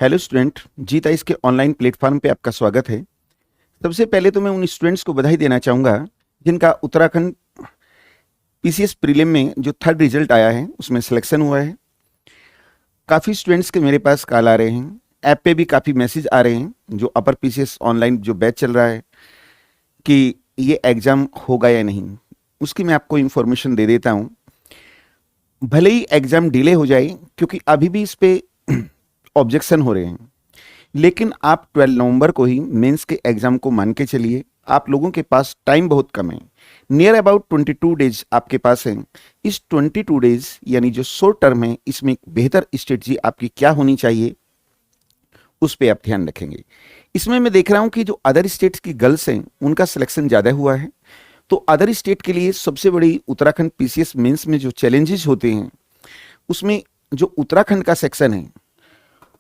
Hello student, जीत ice के online platform पे आपका स्वागत है। सबसे पहले तो मैं उन स्टूडेंट्स को बधाई देना चाहूँगा जिनका उत्तराखंड पीसीएस प्रीलिम में जो थर्ड रिजल्ट आया है उसमें सिलेक्शन हुआ है। काफ़ी स्टूडेंट्स के मेरे पास कॉल आ रहे हैं, ऐप पे भी काफ़ी मैसेज आ रहे हैं जो अपर पीसीएस ऑनलाइन जो बैच चल रहा है कि ये एग्ज़ाम होगा या नहीं। उसकी मैं आपको इन्फॉर्मेशन दे देता हूँ। भले ही एग्ज़ाम डिले हो जाए क्योंकि अभी भी इस पे ऑब्जेक्शन हो रहे हैं, लेकिन आप 12 नवंबर को ही मेंस के एग्जाम को मान के चलिए। आप लोगों के पास टाइम बहुत कम है, नियर अबाउट 22 डेज आपके पास हैं। इस 22 डेज यानी जो शॉर्ट टर्म है, इसमें एक बेहतर स्ट्रेटजी आपकी क्या होनी चाहिए उस पर आप ध्यान रखेंगे। इसमें मैं देख रहा हूं कि जो अदर स्टेट्स की गर्ल्स हैं उनका सिलेक्शन ज़्यादा हुआ है, तो अदर स्टेट के लिए सबसे बड़ी उत्तराखंड पीसीएस मेंस में जो चैलेंजेस होते हैं उसमें जो उत्तराखंड का सेक्शन है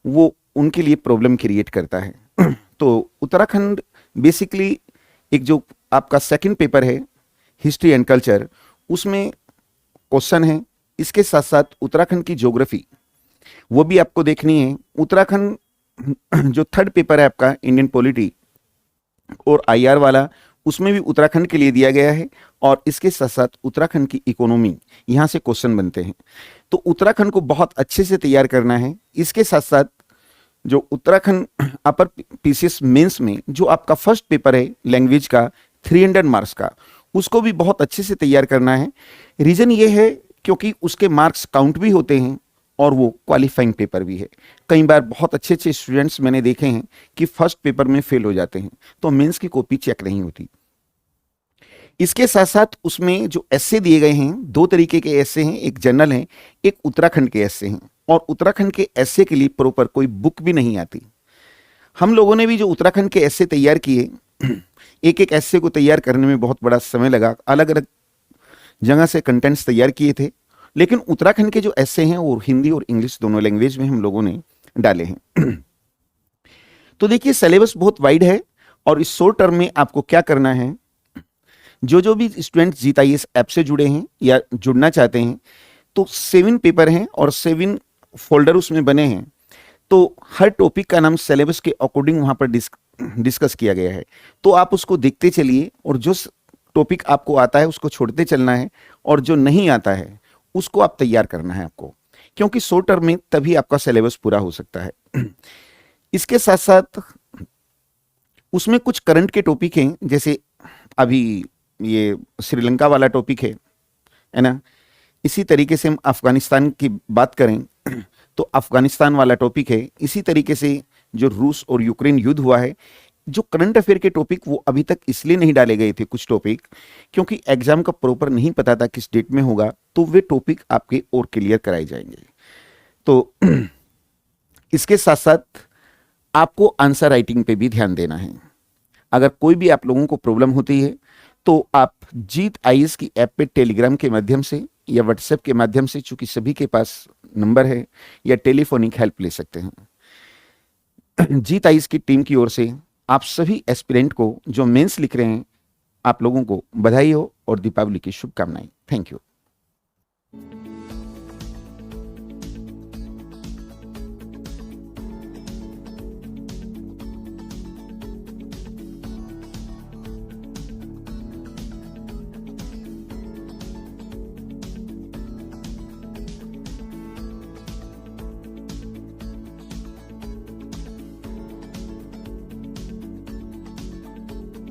वो उनके लिए प्रॉब्लम क्रिएट करता है। तो उत्तराखंड बेसिकली एक जो आपका सेकंड पेपर है हिस्ट्री एंड कल्चर, उसमें क्वेश्चन है। इसके साथ साथ उत्तराखंड की ज्योग्राफी वो भी आपको देखनी है। उत्तराखंड जो थर्ड पेपर है आपका इंडियन पॉलिटी और आईआर वाला, उसमें भी उत्तराखंड के लिए दिया गया है। और इसके साथ साथ उत्तराखंड की इकोनॉमी, यहाँ से क्वेश्चन बनते हैं। तो उत्तराखंड को बहुत अच्छे से तैयार करना है। इसके साथ साथ जो उत्तराखंड अपर पीसीएस मेंस में जो आपका फर्स्ट पेपर है लैंग्वेज का 300 मार्क्स का, उसको भी बहुत अच्छे से तैयार करना है। रीज़न ये है क्योंकि उसके मार्क्स काउंट भी होते हैं और वो क्वालिफाइंग पेपर भी है। कई बार बहुत अच्छे अच्छे स्टूडेंट्स मैंने देखे हैं कि फर्स्ट पेपर में फेल हो जाते हैं, तो मेंस की कॉपी चेक नहीं होती। इसके साथ साथ उसमें जो एस्से दिए गए हैं, दो तरीके के एस्से हैं, एक जनरल है, एक उत्तराखंड के एस्से हैं। और उत्तराखंड के एस्से के लिए प्रॉपर कोई बुक भी नहीं आती। हम लोगों ने भी जो उत्तराखंड के एस्से तैयार किए, एक एक एस्से को तैयार करने में बहुत बड़ा समय लगा, अलग अलग जगह से कंटेंट्स तैयार किए थे। लेकिन उत्तराखंड के जो एस्से हैं वो हिंदी और इंग्लिश दोनों लैंग्वेज में हम लोगों ने डाले हैं। तो देखिए, सिलेबस बहुत वाइड है और इस शॉर्ट टर्म में आपको क्या करना है, जो भी स्टूडेंट जीत आईएएस ऐप से जुड़े हैं या जुड़ना चाहते हैं, तो 7 पेपर हैं और 7 फोल्डर उसमें बने हैं। तो हर टॉपिक का नाम सिलेबस के अकॉर्डिंग वहाँ पर डिस्कस किया गया है। तो आप उसको देखते चलिए और जो टॉपिक आपको आता है उसको छोड़ते चलना है, और जो नहीं आता है उसको आप तैयार करना है आपको, क्योंकि शॉर्ट टर्म में तभी आपका सिलेबस पूरा हो सकता है। इसके साथ साथ उसमें कुछ करंट के टॉपिक हैं, जैसे अभी ये श्रीलंका वाला टॉपिक है ना। इसी तरीके से हम अफगानिस्तान की बात करें तो अफगानिस्तान वाला टॉपिक है। इसी तरीके से जो रूस और यूक्रेन युद्ध हुआ है, जो करंट अफेयर के टॉपिक वो अभी तक इसलिए नहीं डाले गए थे कुछ टॉपिक, क्योंकि एग्जाम का प्रॉपर नहीं पता था किस डेट में होगा, तो वे टॉपिक आपके और क्लियर कराए जाएंगे। तो इसके साथ साथ आपको आंसर राइटिंग पे भी ध्यान देना है। अगर कोई भी आप लोगों को प्रॉब्लम होती है तो आप जीत आईएएस की ऐप पे टेलीग्राम के माध्यम से या व्हाट्सएप के माध्यम से, चूंकि सभी के पास नंबर है, या टेलीफोनिक हेल्प ले सकते हैं। जीत आईएएस की टीम की ओर से आप सभी एस्पिरेंट को जो मेंस लिख रहे हैं, आप लोगों को बधाई हो और दीपावली की शुभकामनाएं। Thank you.